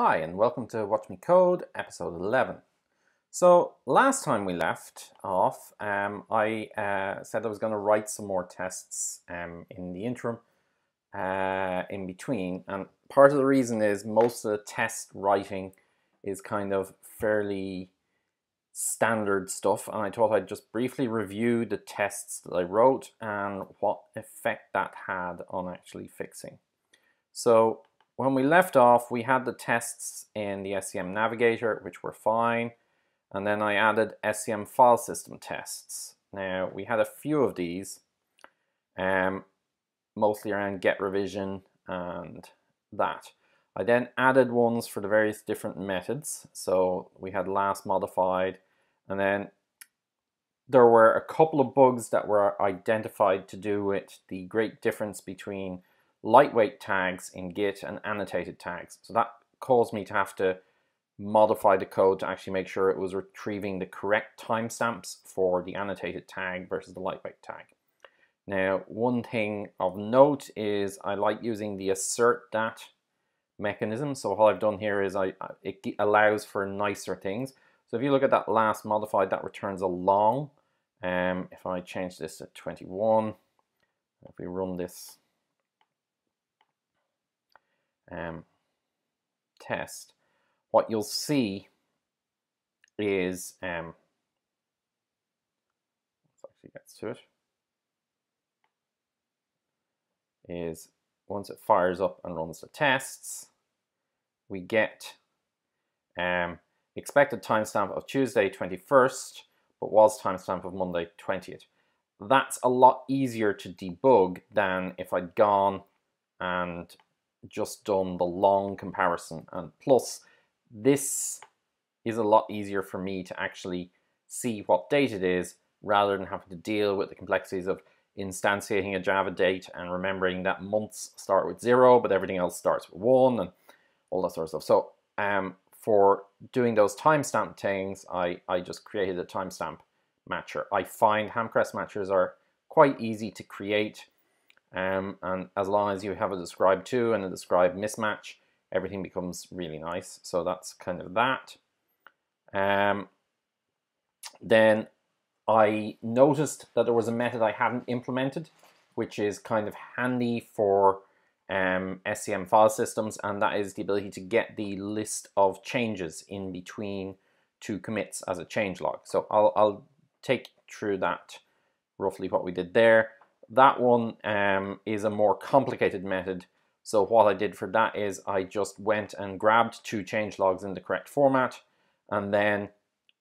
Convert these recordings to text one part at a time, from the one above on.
Hi and welcome to Watch Me Code, episode 11. So last time we left off, I said I was going to write some more tests in the interim, in between, and part of the reason is most of the test writing is kind of fairly standard stuff, and I thought I'd just briefly review the tests that I wrote and what effect that had on actually fixing. So when we left off, we had the tests in the SCM Navigator, which were fine. And then I added SCM file system tests. Now, we had a few of these, mostly around get revision and that. I then added ones for the various different methods. So we had last modified, and then there were a couple of bugs that were identified to do with the great difference between lightweight tags in Git and annotated tags. So that caused me to have to modify the code to actually make sure it was retrieving the correct timestamps for the annotated tag versus the lightweight tag. Now, one thing of note is I like using the assert that mechanism. So what I've done here is it allows for nicer things. So if you look at that last modified, that returns a long. If I change this to 21, if we run this test, what you'll see is let's actually get to it, is once it fires up and runs the tests, we get expected timestamp of Tuesday 21st, but was timestamp of Monday 20th. That's a lot easier to debug than if I'd gone and just done the long comparison, and plus this is a lot easier for me to actually see what date it is rather than having to deal with the complexities of instantiating a Java date and remembering that months start with 0 but everything else starts with 1 and all that sort of stuff. So for doing those timestamp things, I just created a timestamp matcher. I find Hamcrest matchers are quite easy to create. And as long as you have a describe to and a describe mismatch, everything becomes really nice. So that's kind of that. Then I noticed that there was a method I hadn't implemented, which is kind of handy for SCM file systems, and that is the ability to get the list of changes in between two commits as a changelog. So I'll take through that, roughly what we did there. That one is a more complicated method. So what I did for that is I just went and grabbed two changelogs in the correct format, and then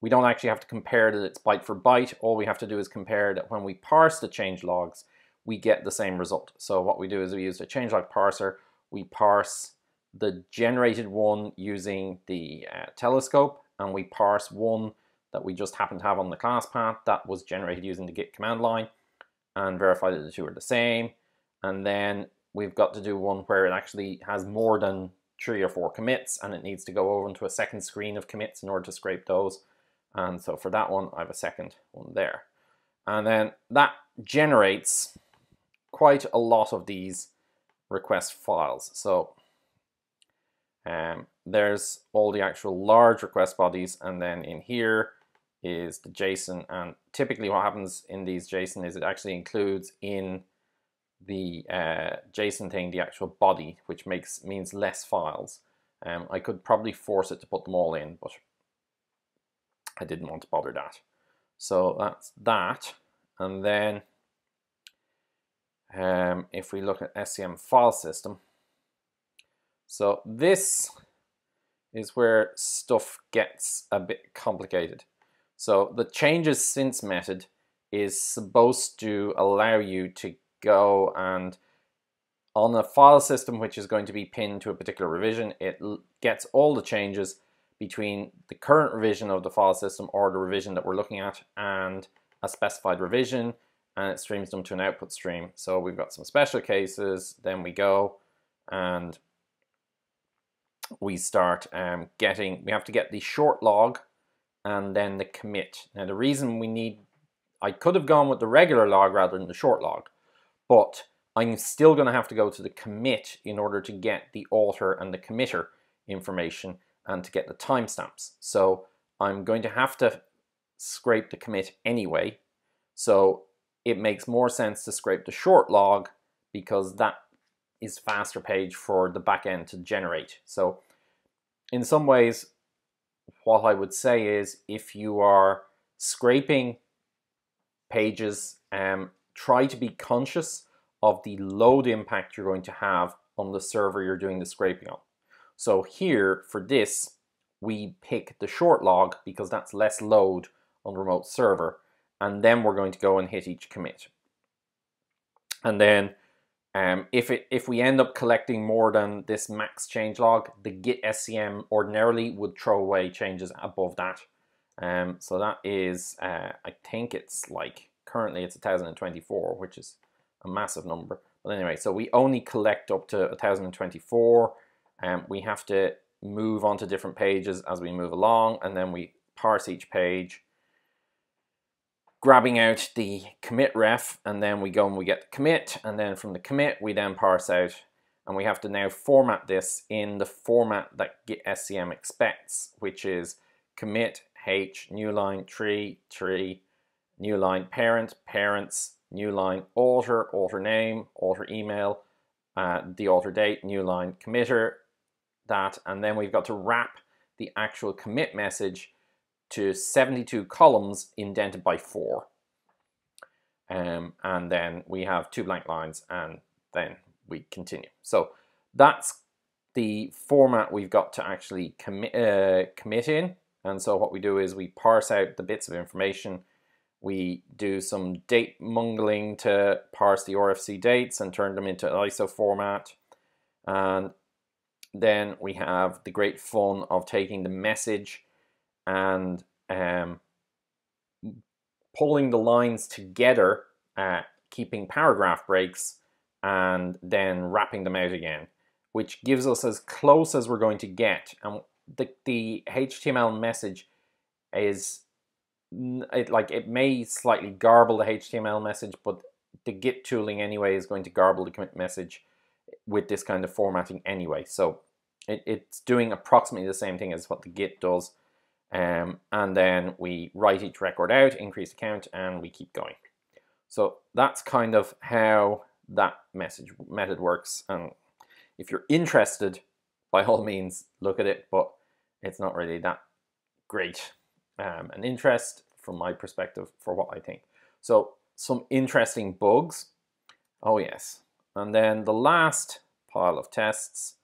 we don't actually have to compare that it's byte for byte. All we have to do is compare that when we parse the changelogs, we get the same result. So what we do is we use the changelog parser. We parse the generated one using the telescope, and we parse one that we just happen to have on the class path that was generated using the Git command line, and verify that the two are the same. And then we've got to do one where it actually has more than 3 or 4 commits, and it needs to go over into a second screen of commits in order to scrape those. And so for that one, I have a second one there. And then that generates quite a lot of these request files. So there's all the actual large request bodies, and then in here is the JSON, and typically what happens in these JSON is it actually includes in the JSON thing the actual body, which means less files. I could probably force it to put them all in, but I didn't want to bother that. So that's that. And then if we look at SCM file system, so this is where stuff gets a bit complicated. So the changes since method is supposed to allow you to go and on a file system which is going to be pinned to a particular revision, it gets all the changes between the current revision of the file system or the revision that we're looking at and a specified revision, and it streams them to an output stream. So we've got some special cases, then we go and we start we have to get the short log and then the commit. Now the reason I could have gone with the regular log rather than the short log, but I'm still going to have to go to the commit in order to get the author and the committer information and to get the timestamps. So I'm going to have to scrape the commit anyway. So it makes more sense to scrape the short log because that is faster page for the backend to generate. So in some ways, what I would say is if you are scraping pages, try to be conscious of the load impact you're going to have on the server you're doing the scraping on. So here for this, we pick the short log because that's less load on the remote server, and then we're going to go and hit each commit. And then if we end up collecting more than this max change log, the git SCM ordinarily would throw away changes above that. So that is, I think it's like, currently it's 1024, which is a massive number. But anyway, so we only collect up to 1024. We have to move on to different pages as we move along, and then we parse each page, grabbing out the commit ref, and then we go and we get the commit, and then from the commit we then parse out, and we have to now format this in the format that git SCM expects, which is commit h new line tree new line parent parents new line author name author email the author date new line committer that, and then we've got to wrap the actual commit message to 72 columns indented by 4. And then we have 2 blank lines, and then we continue. So that's the format we've got to actually commit in. And so what we do is we parse out the bits of information. We do some date mungling to parse the RFC dates and turn them into ISO format. And then we have the great fun of taking the message and pulling the lines together, keeping paragraph breaks, and then wrapping them out again, which gives us as close as we're going to get. And the HTML message is, it may slightly garble the HTML message, but the Git tooling anyway is going to garble the commit message with this kind of formatting anyway. So it's doing approximately the same thing as what the Git does. And then we write each record out, increase the count, and we keep going. So that's kind of how that method works. And if you're interested, by all means, look at it, but it's not really that great an interest from my perspective for what I think. So some interesting bugs. Oh yes. And then the last pile of tests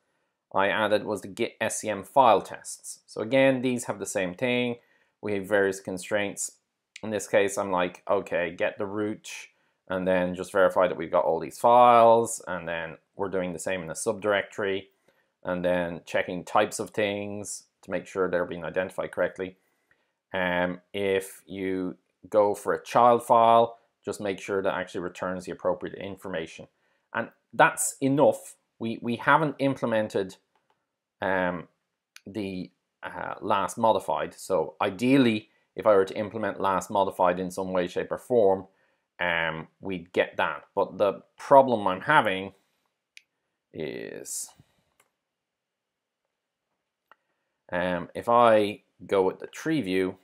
I added was the git SCM file tests. So again, these have the same thing. We have various constraints. In this case, I'm like, okay, get the root, and then just verify that we've got all these files, and then we're doing the same in the subdirectory, and then checking types of things to make sure they're being identified correctly. If you go for a child file, just make sure that actually returns the appropriate information. And that's enough. We haven't implemented the last modified. So ideally, if I were to implement last modified in some way, shape, or form, we'd get that. But the problem I'm having is if I go with the tree view,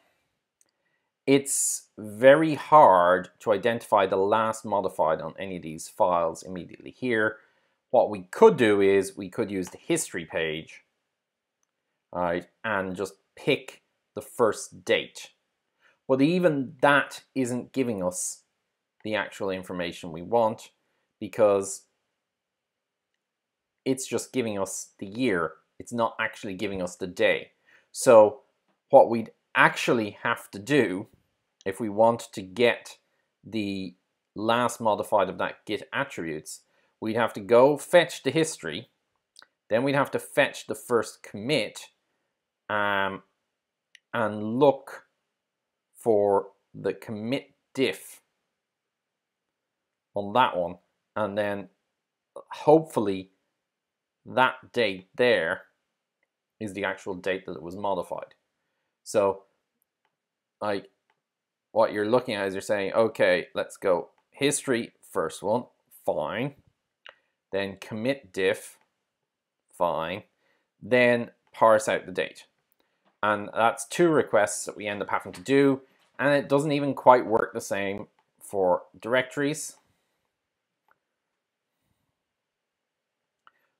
it's very hard to identify the last modified on any of these files immediately here. What we could do is we could use the history page, right, and just pick the first date. But even that isn't giving us the actual information we want, because it's just giving us the year. It's not actually giving us the day. So what we'd actually have to do, if we want to get the last modified of that git attributes, we'd have to go fetch the history, then we'd have to fetch the first commit, and look for the commit diff on that one, and then hopefully that date there is the actual date that it was modified. So what you're looking at is you're saying, okay, let's go history, first one, fine. Then commit diff, fine. Then parse out the date. And that's 2 requests that we end up having to do, and it doesn't even quite work the same for directories.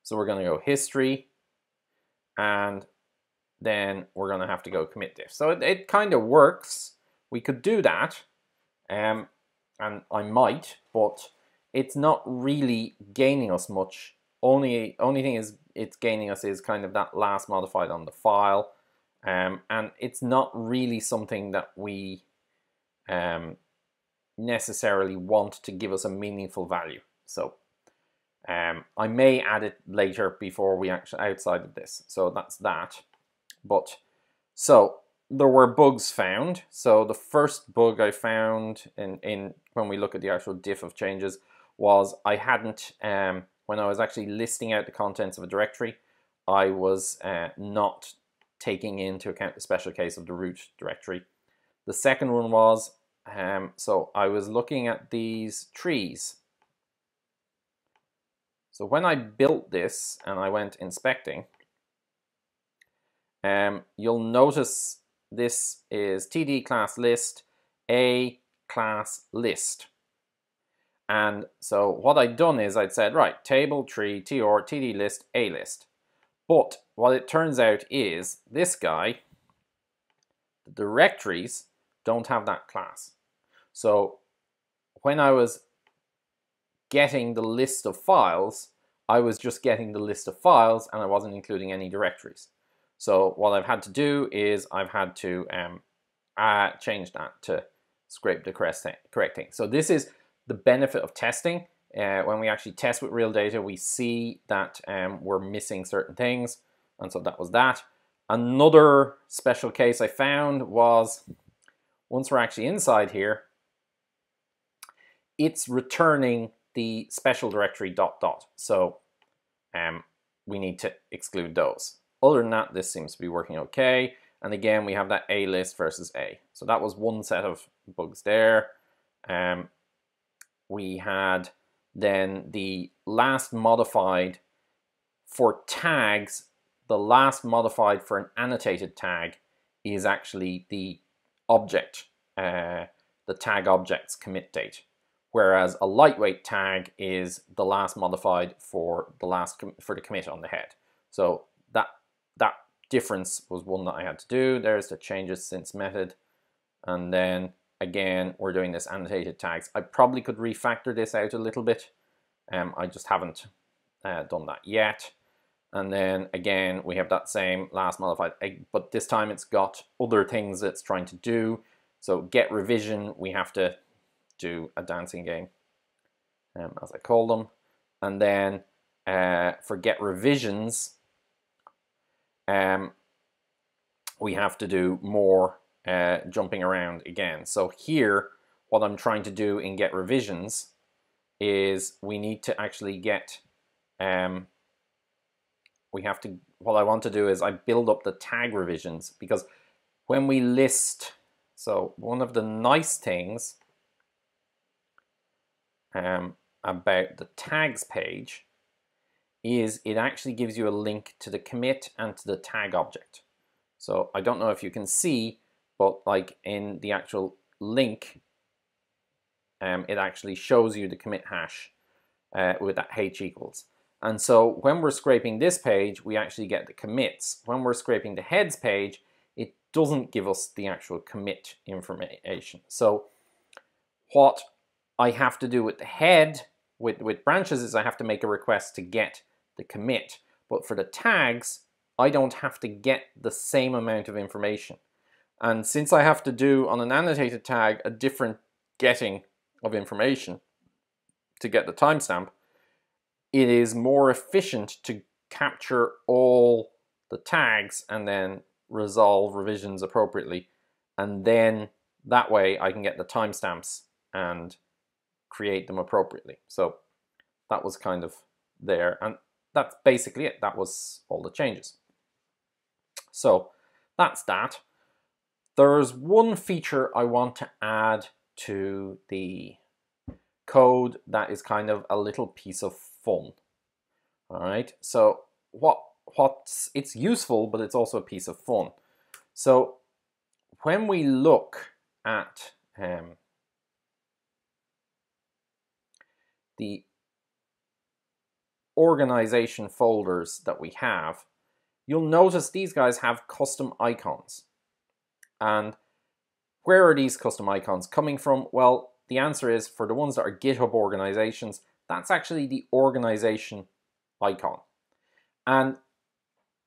So we're going to go history, and then we're going to have to go commit diff. So it kind of works. We could do that, and I might, but it's not really gaining us much. Only thing is it's gaining us is kind of that last modified on the file, and it's not really something that we necessarily want to give us a meaningful value. So I may add it later before we actually outside of this. So that's that. But so there were bugs found. So the first bug I found in when we look at the actual diff of changes was I hadn't when I was actually listing out the contents of a directory, I was not taking into account the special case of the root directory. The second one was so I was looking at these trees. So when I built this and I went inspecting, you'll notice this is td class list, a class list. And so what I'd done is I'd said, right, table, tree, tr, td list, a list. But what it turns out is this guy, the directories, don't have that class. So when I was getting the list of files, I was just getting the list of files and I wasn't including any directories. So what I've had to do is I've had to change that to scrape the correct thing. So this is the benefit of testing. When we actually test with real data, we see that we're missing certain things. And so that was that. Another special case I found was once we're actually inside here, it's returning the special directory ... So we need to exclude those. Other than that, this seems to be working okay. And again, we have that A list versus A. So that was one set of bugs there. We had then the last modified for tags. The last modified for an annotated tag is actually the object, the tag object's commit date. Whereas a lightweight tag is the last modified for the commit on the head. So that difference was one that I had to do. There's the changes since method. And then again, we're doing this annotated tags. I probably could refactor this out a little bit. I just haven't done that yet. And then again, we have that same last modified, but this time it's got other things that it's trying to do. So get revision, we have to do a dancing game, as I call them. And then for get revisions, we have to do more jumping around again. So here, what I'm trying to do in get revisions is we need to actually get, what I want to do is I build up the tag revisions, because when we list, so one of the nice things about the tags page is it actually gives you a link to the commit and to the tag object. So I don't know if you can see, but like in the actual link, it actually shows you the commit hash with that h equals. And so when we're scraping this page, we actually get the commits. When we're scraping the heads page, it doesn't give us the actual commit information. So what I have to do with the head, with branches, is I have to make a request to get the commit. But for the tags, I don't have to get the same amount of information. And since I have to do on an annotated tag a different getting of information to get the timestamp, it is more efficient to capture all the tags and then resolve revisions appropriately. And then that way I can get the timestamps and create them appropriately. So that was kind of there. And that's basically it. That was all the changes. So that's that. There's one feature I want to add to the code that is kind of a little piece of fun. All right, so what it's useful, but it's also a piece of fun. So when we look at the organization folders that we have, you'll notice these guys have custom icons. And where are these custom icons coming from? Well, the answer is, for the ones that are GitHub organizations, that's actually the organization icon. And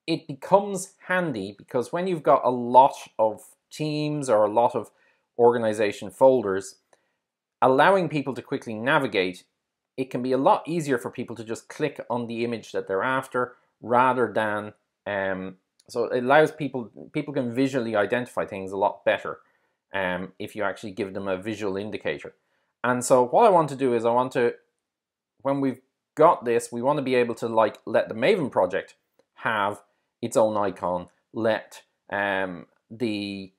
it becomes handy because when you've got a lot of teams or a lot of organization folders, allowing people to quickly navigate, it can be a lot easier for people to just click on the image that they're after rather than, so it allows people can visually identify things a lot better if you actually give them a visual indicator. And so what I want to do is when we've got this, we want to be able to like let the Maven project have its own icon, let the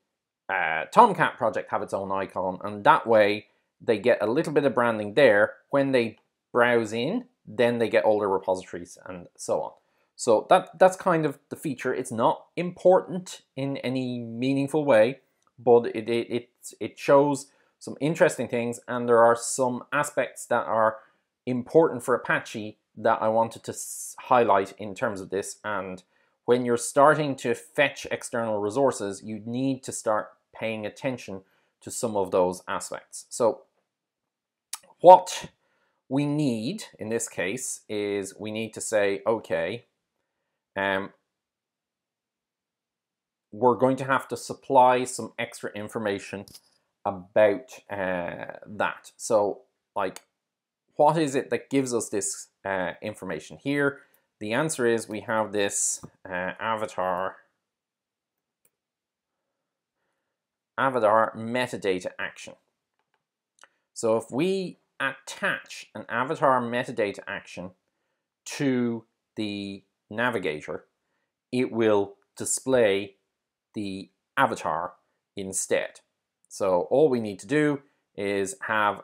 Tomcat project have its own icon, and that way they get a little bit of branding there. When they browse in, then they get all their repositories and so on. So that's kind of the feature. It's not important in any meaningful way, but it shows some interesting things, and there are some aspects that are important for Apache that I wanted to highlight in terms of this. And when you're starting to fetch external resources, you need to start paying attention to some of those aspects. So what we need in this case is we need to say, okay, we're going to have to supply some extra information about that. So like, what is it that gives us this information here? The answer is we have this avatar metadata action. So if we attach an avatar metadata action to the navigator, it will display the avatar instead. So all we need to do is have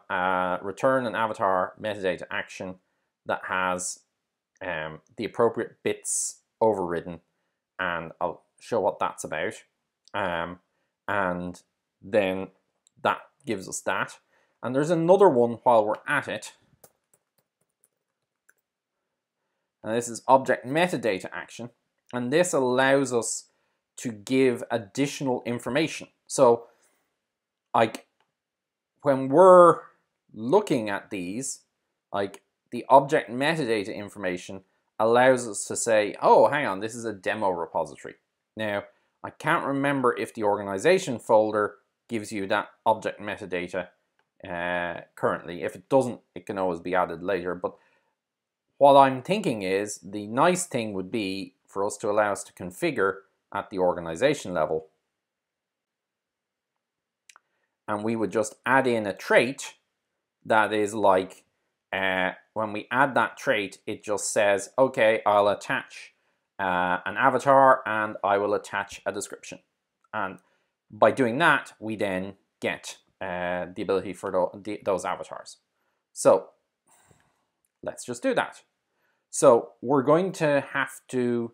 return an avatar metadata action that has the appropriate bits overridden, and I'll show what that's about. And then that gives us that. And there's another one while we're at it. And this is object metadata action. And this allows us to give additional information. So like when we're looking at these, like the object metadata information allows us to say, oh, hang on, this is a demo repository. Now, I can't remember if the organization folder gives you that object metadata currently. If it doesn't, it can always be added later. But what I'm thinking is the nice thing would be for us to allow us to configure at the organization level. And we would just add in a trait that is like, when we add that trait, it just says, okay, I'll attach an avatar and I will attach a description. And by doing that, we then get the ability for those avatars. So let's just do that. So we're going to have to,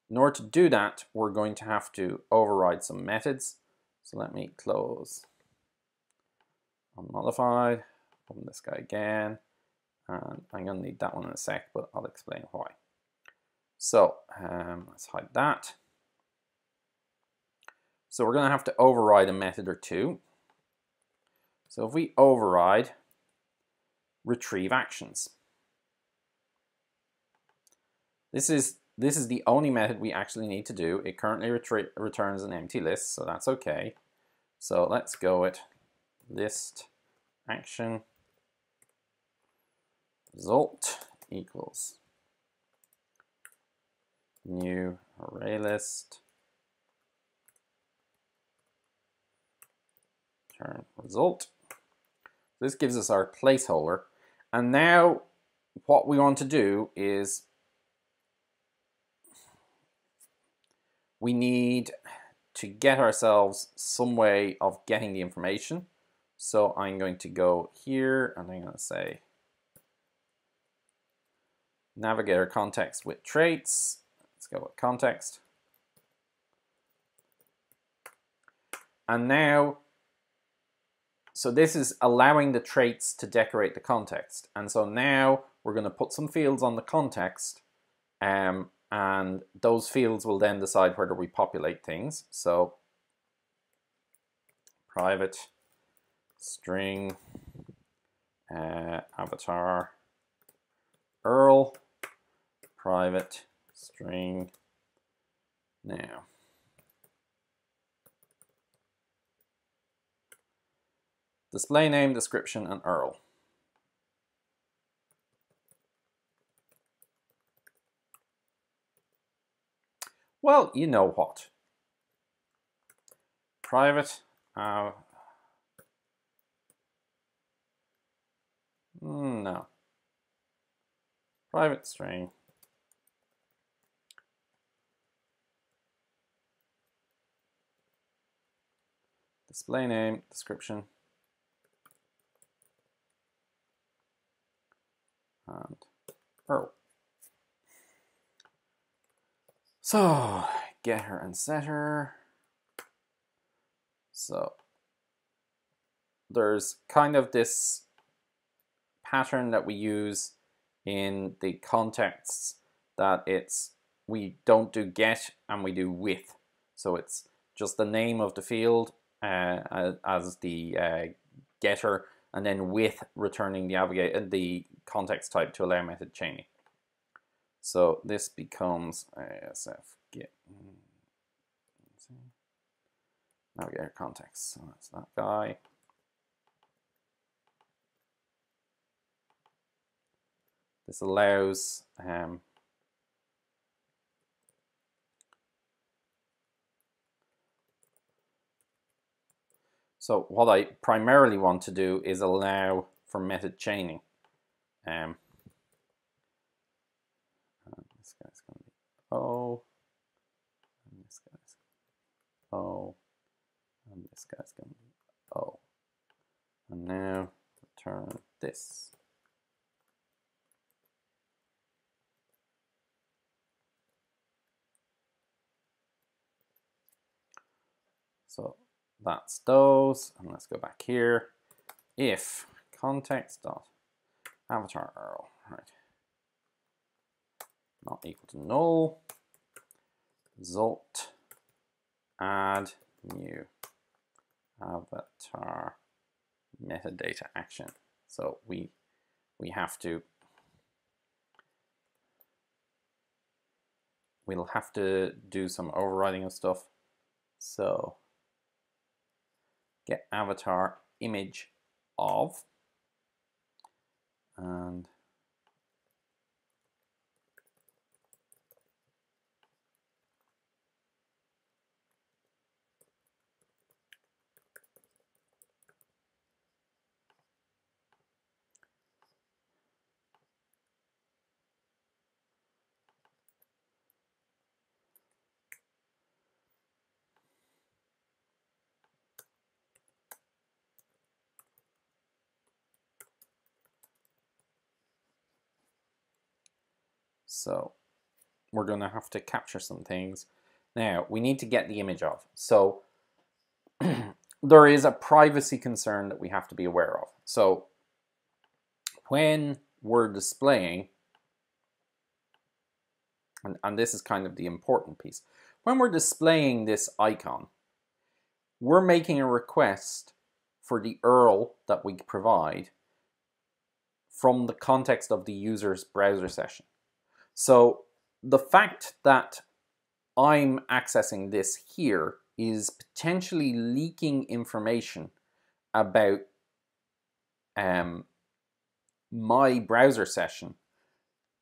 in order to do that, we're going to have to override some methods. So let me close unmodified, open this guy again, and I'm going to need that one in a sec, but I'll explain why. So let's hide that. So we're going to have to override a method or two. So if we override retrieve actions, this is the only method we actually need to do. It currently returns an empty list, so that's okay. So let's go with list action result equals new array list return result. This gives us our placeholder, and now what we want to do is we need to get ourselves some way of getting the information. So I'm going to go here and I'm going to say navigator context with traits. Let's go with context. And now, so this is allowing the traits to decorate the context. And so now we're going to put some fields on the context, and those fields will then decide whether we populate things. So private string avatar Earl, private string now. Display name, description, and Earl. Well, you know what? Private. No. Private string. Display name, description. And Earl. So, getter and setter. So, there's kind of this pattern that we use in the contexts that we don't do get and we do with. So it's just the name of the field as the getter, and then with returning the context type to allow method chaining. So this becomes ASF get navigator context. So that's that guy. This allows so what I primarily want to do is allow for method chaining. This guy's going to be O, and this guy's O, and this guy's going to be O. And now return this. So that's those, and let's go back here. If context dot avatar Earl, right, not equal to null, result add new avatar metadata action. So we have to, we'll have to do some overriding of stuff. So get avatar image of, and so we're going to have to capture some things. Now we need to get the image of. So there is a privacy concern that we have to be aware of. So when we're displaying, and this is kind of the important piece, when we're displaying this icon, we're making a request for the URL that we provide from the context of the user's browser session. So the fact that I'm accessing this here is potentially leaking information about my browser session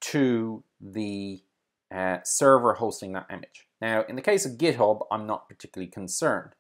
to the server hosting that image. Now, in the case of GitHub, I'm not particularly concerned.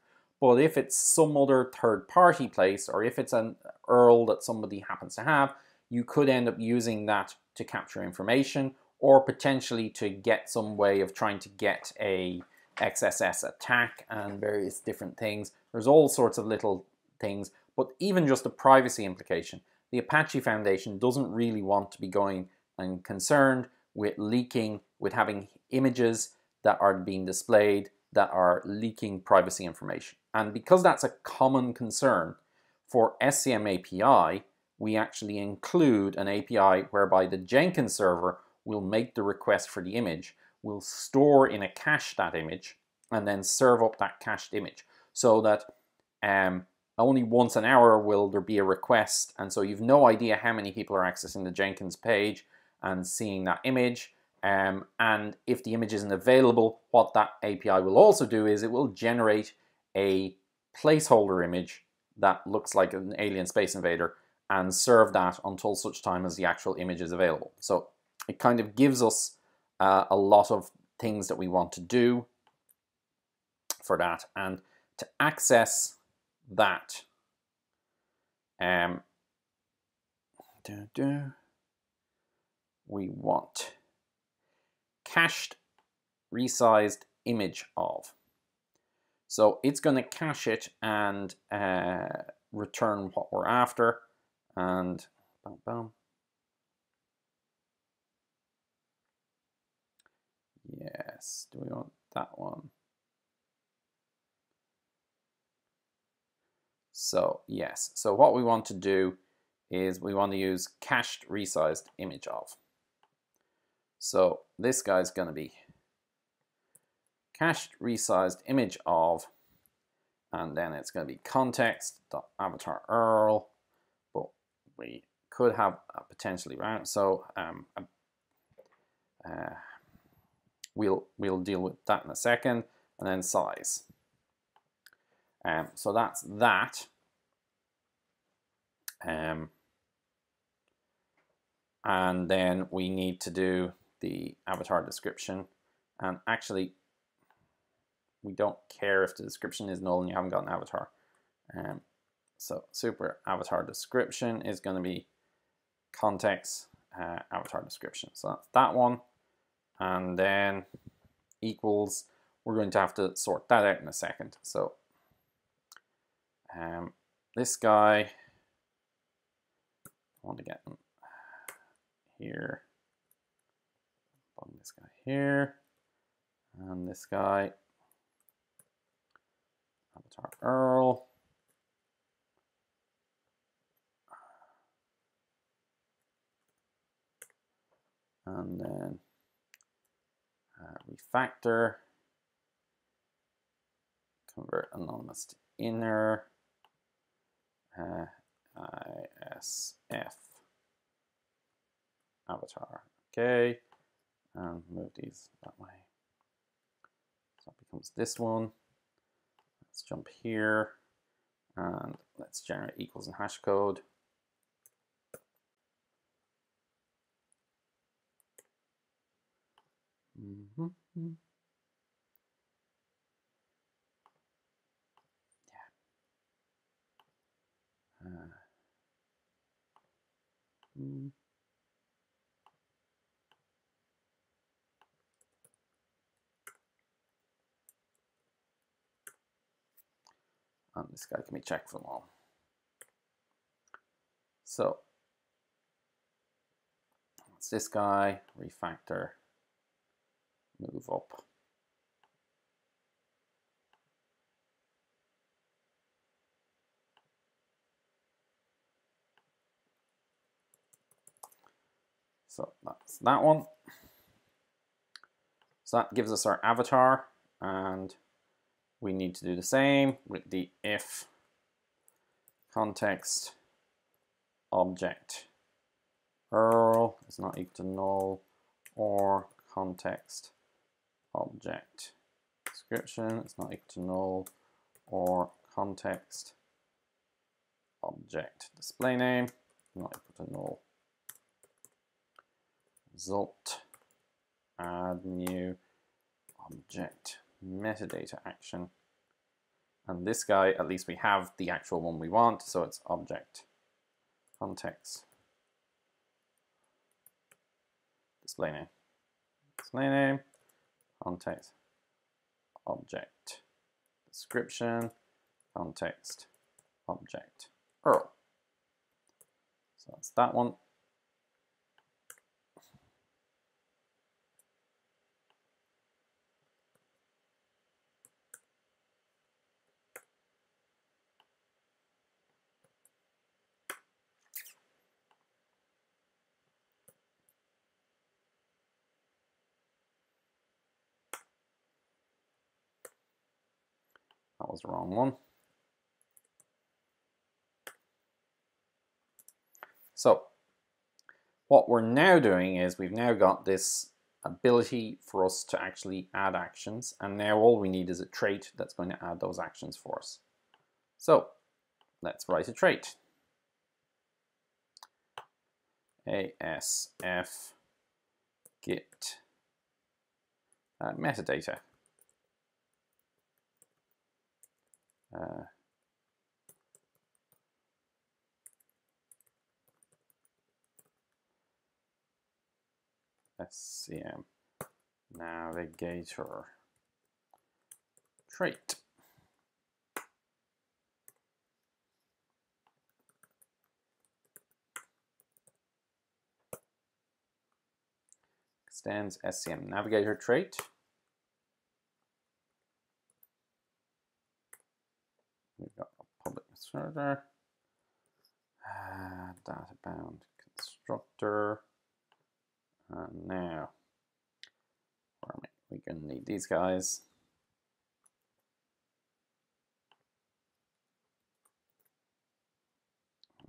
But if it's some other third-party place, or if it's an URL that somebody happens to have, you could end up using that to capture information, or potentially to get some way of trying to get a XSS attack and various different things. There's all sorts of little things, but even just a privacy implication. The Apache Foundation doesn't really want to be going and concerned with leaking, with having images that are being displayed that are leaking privacy information. And because that's a common concern for SCM API, we actually include an API whereby the Jenkins server will make the request for the image, will store in a cache that image, and then serve up that cached image, so that only once an hour will there be a request, and so you've no idea how many people are accessing the Jenkins page and seeing that image. And if the image isn't available, what that API will also do is it will generate a placeholder image that looks like an alien space invader and serve that until such time as the actual image is available. So it kind of gives us a lot of things that we want to do for that. And to access that, we want cached resized image of. So it's going to cache it and return what we're after. And boom, boom. Yes, do we want that one? So yes, so what we want to do is we want to use cached resized image of. So this guy's going to be cached resized image of, and then it's going to be context.avatar URL, but we could have a potentially round. So we'll deal with that in a second, and then size. So that's that. And then we need to do the avatar description. And actually, we don't care if the description is null and you haven't got an avatar. So super avatar description is going to be context avatar description. So that's that one. And then equals, we're going to have to sort that out in a second. So this guy, I want to get him here, this guy here, and this guy, avatar URL, and then refactor, convert anonymous to inner, ISF avatar. Okay, and move these that way. So it becomes this one. Let's jump here and let's generate equals and hash code. And this guy can be checked from all. So it's this guy, refactor, move up. So that's that one. So that gives us our avatar, and we need to do the same with the if context object URL is not equal to null, or context object description is not equal to null, or context object display name not equal to null. Result, add new object metadata action, and this guy, at least we have the actual one we want, so it's object context display name context object description context object URL. So that's that one. That was the wrong one. So what we're now doing is we've now got this ability for us to actually add actions, and now all we need is a trait that's going to add those actions for us. So let's write a trait. ASF get metadata. SCM navigator trait. Extends SCM navigator trait. We've got a public constructor, data bound constructor, and now we're going to need these guys.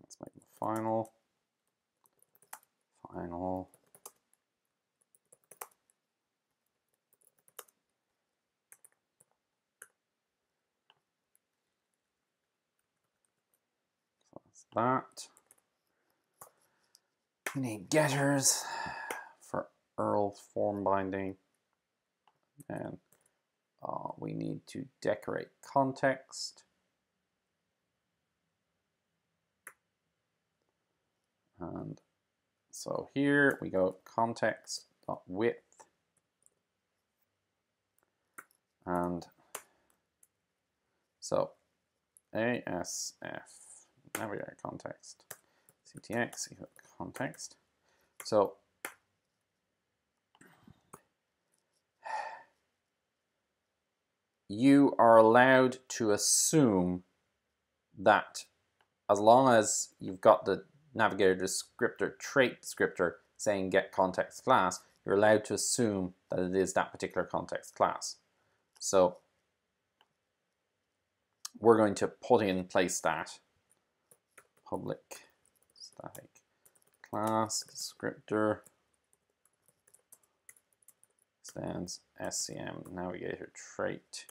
Let's make them final. So that's that. We need getters for URL form binding, and we need to decorate context. And so here we go context.width, and so ASF navigator context CTX equal context. So you are allowed to assume that as long as you've got the navigator descriptor trait descriptor saying get context class, you're allowed to assume that it is that particular context class. So we're going to put in place that public static class descriptor extends SCM navigator trait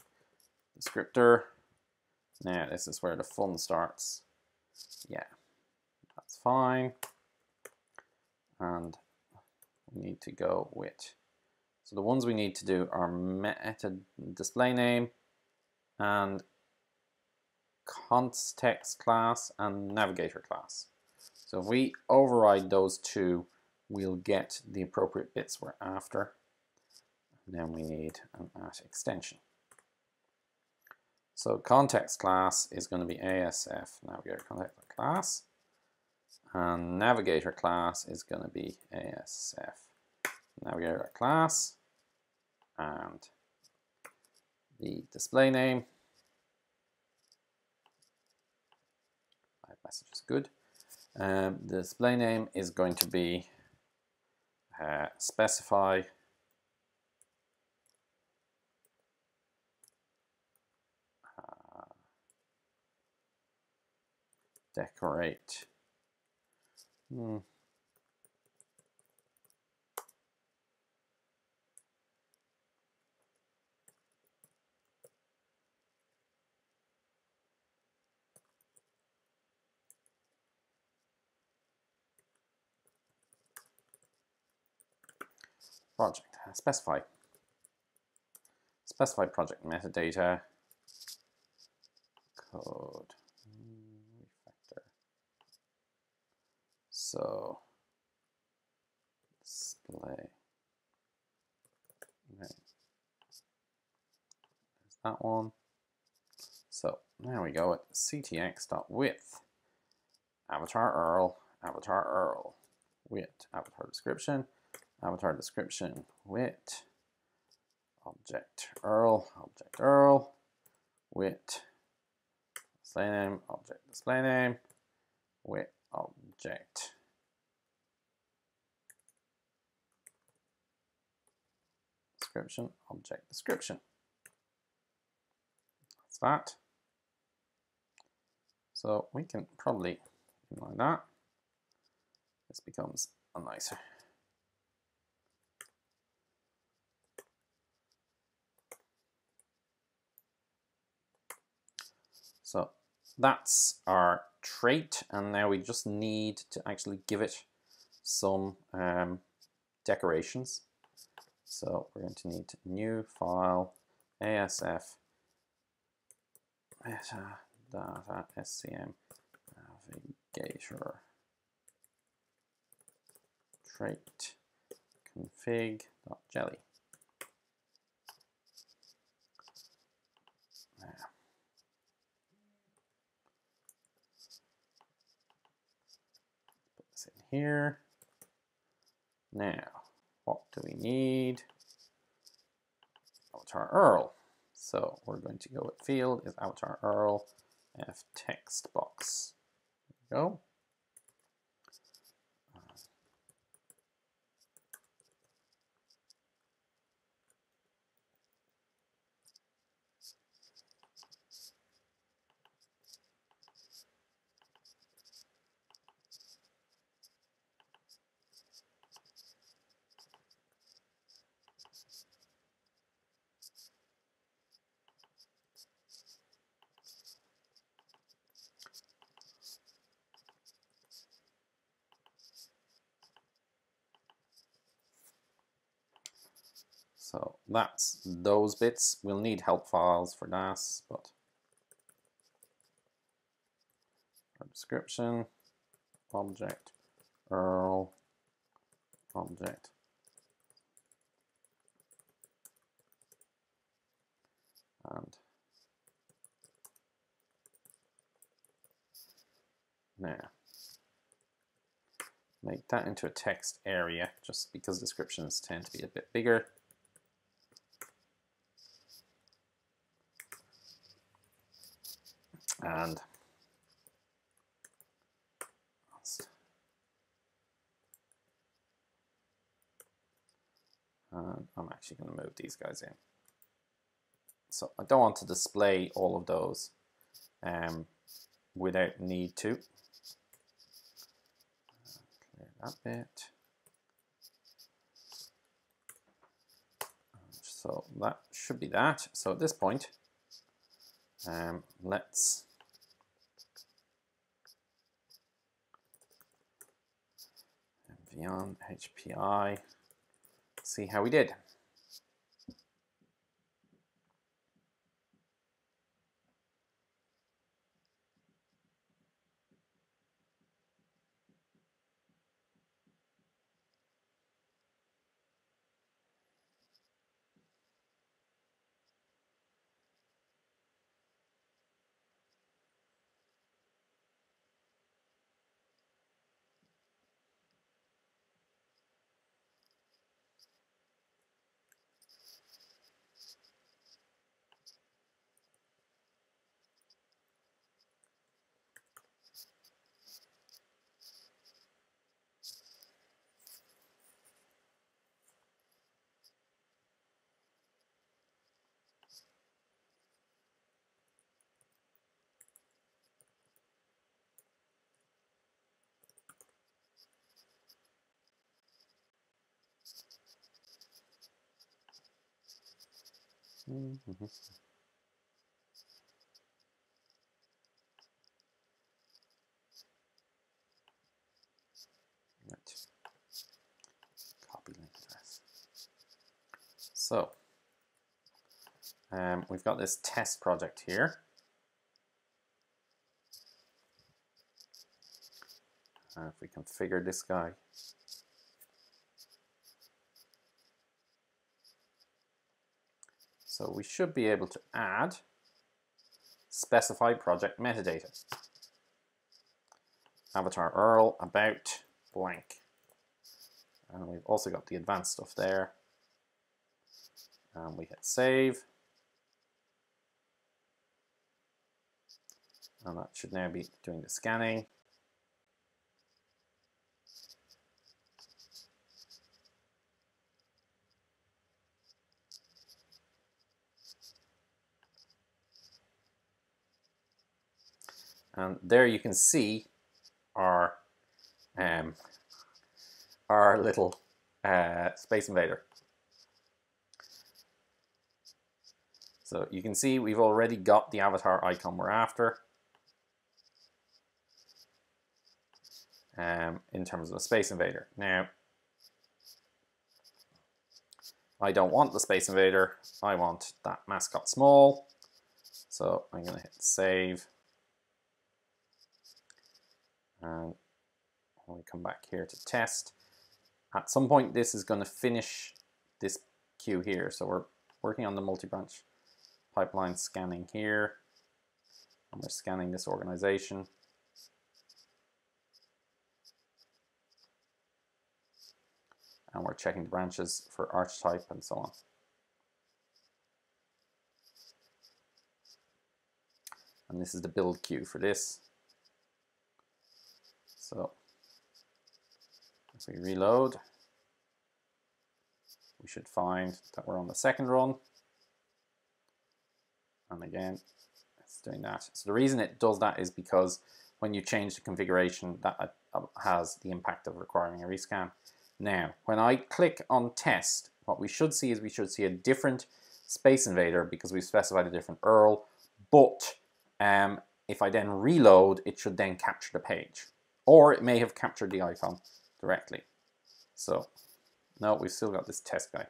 descriptor. Now this is where the fun starts. Yeah, that's fine. And we need to go with, so the ones we need to do are meta display name and context class and navigator class. So if we override those two, we'll get the appropriate bits we're after. And then we need an @ extension. So context class is going to be ASF navigator context class, and navigator class is going to be ASF navigator class, and the display name, message is good. The display name is going to be specify decorate project. Specify project metadata code refactor. So display name. There's that one. So now we go at ctx.width avatar URL width avatar description width object URL width display name object display name width object description object description. That's that. So we can probably, like that, this becomes a nicer. So that's our trait, and now we just need to actually give it some decorations. So we're going to need new file, ASF, metadata, SCM, navigator, trait, config.jelly. Put this in here. Now, what do we need? Avatar URL. So we're going to go with field is avatar URL f text box. There we go. So that's those bits. We'll need help files for NAS, but our description, object, URL, object, and now make that into a text area, just because descriptions tend to be a bit bigger. And I'm actually going to move these guys in. So I don't want to display all of those without need to. Clear that bit. So that should be that. So at this point, let's beyond HPI, see how we did. Right. Copy link address. So we've got this test project here. If we configure this guy, so we should be able to add specify project metadata. Avatar URL about blank. And we've also got the advanced stuff there. And we hit save. And that should now be doing the scanning. And there you can see our little Space Invader. So you can see we've already got the avatar icon we're after in terms of the Space Invader. Now, I don't want the Space Invader. I want that mascot small. So I'm going to hit save. And when we come back here to test, at some point this is going to finish this queue here. So we're working on the multi-branch pipeline scanning here. And we're scanning this organization. And we're checking the branches for archetype and so on. And this is the build queue for this. So if we reload, we should find that we're on the second run. And again, it's doing that. So the reason it does that is because when you change the configuration, that has the impact of requiring a rescan. Now, when I click on test, what we should see is we should see a different Space Invader because we've specified a different URL, but if I then reload, it should then capture the page. Or it may have captured the icon directly. So, no, we've still got this test guy.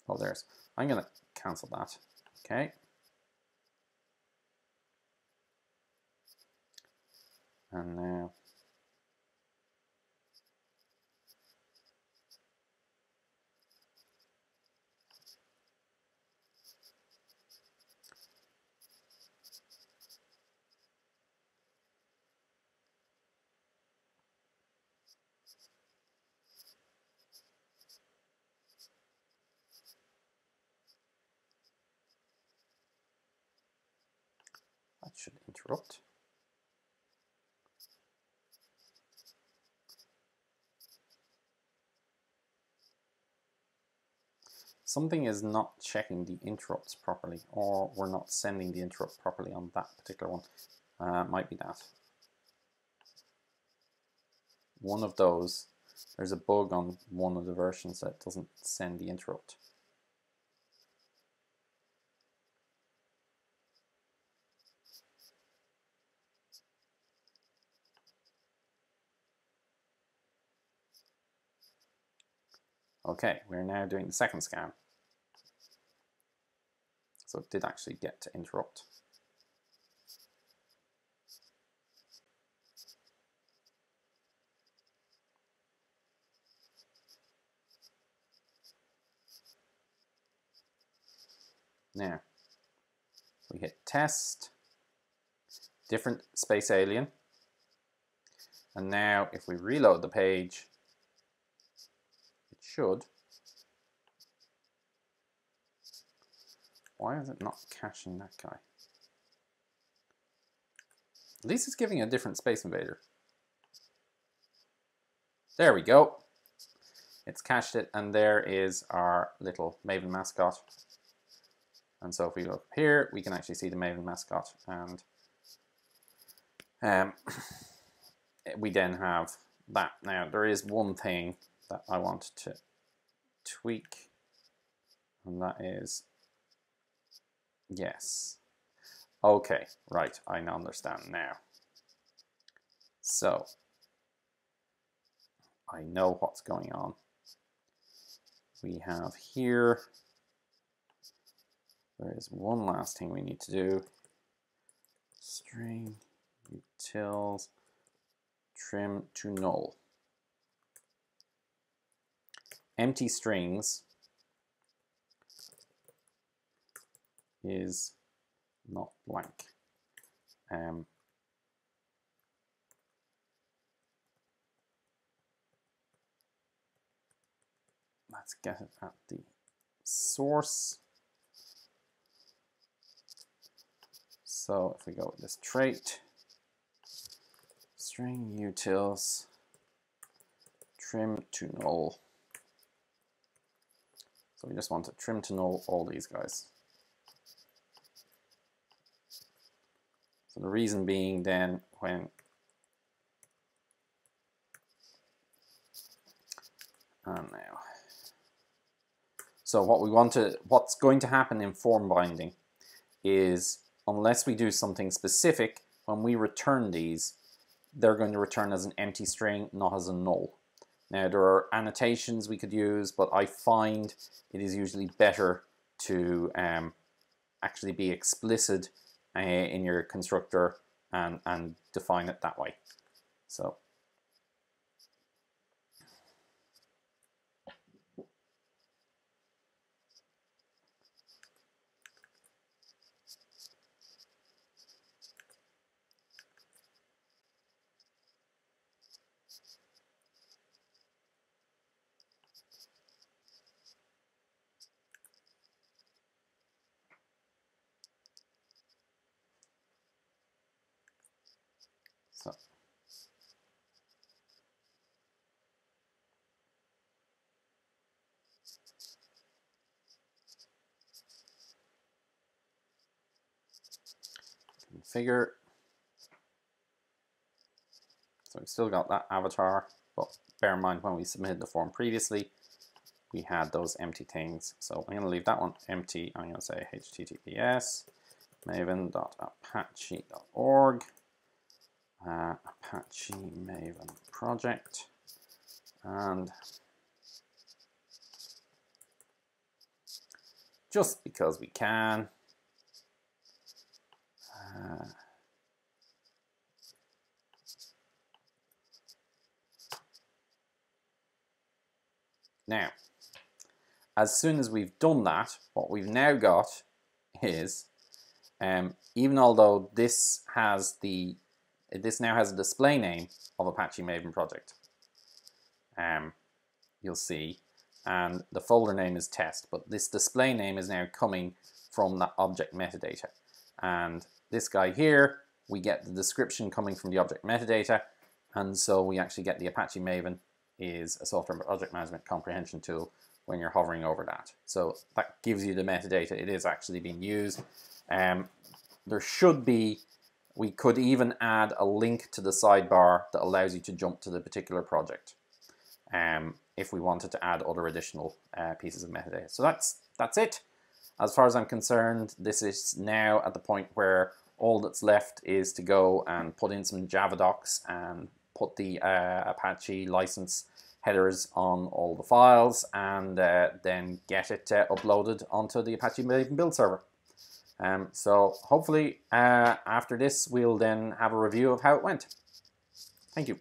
Oh, there's. I'm going to cancel that. Okay. And now. That should interrupt. Something is not checking the interrupts properly, or we're not sending the interrupt properly on that particular one. Might be that. One of those, there's a bug on one of the versions that doesn't send the interrupt. Okay, we're now doing the second scan. So it did actually get to interrupt. Now, we hit test, different space alien. And now if we reload the page, it should. Why is it not caching that guy? At least it's giving a different Space Invader. There we go. It's cached it, and there is our little Maven mascot. And so if we look here, we can actually see the Maven mascot, and we then have that. Now, there is one thing that I want to tweak, and that is, yes. Okay, right, I understand now. So, I know what's going on. We have here, there is one last thing we need to do. String utils trim to null. Empty strings is not blank. Let's get it at the source. So if we go with this trait, string utils trim to null. So we just want to trim to null all these guys. So the reason being then when and now. So what's going to happen in form binding is unless we do something specific, when we return these, they're going to return as an empty string, not as a null. Now there are annotations we could use, but I find it is usually better to actually be explicit in your constructor and define it that way. So configure. So we've still got that avatar, but bear in mind when we submitted the form previously, we had those empty things. So I'm going to leave that one empty. I'm going to say https maven.apache.org, Apache Maven project, and just because we can, now, as soon as we've done that, what we've now got is, even although this now has a display name of Apache Maven project, you'll see, and the folder name is test, but this display name is now coming from that object metadata. And this guy here, we get the description coming from the object metadata, and so we actually get the Apache Maven is a software project management comprehension tool when you're hovering over that. So that gives you the metadata. It is actually being used. There should be, we could even add a link to the sidebar that allows you to jump to the particular project if we wanted to add other additional pieces of metadata. So that's it. As far as I'm concerned, this is now at the point where all that's left is to go and put in some Java docs and put the Apache license headers on all the files, and then get it uploaded onto the Apache Maven build server. So hopefully after this we'll then have a review of how it went. Thank you.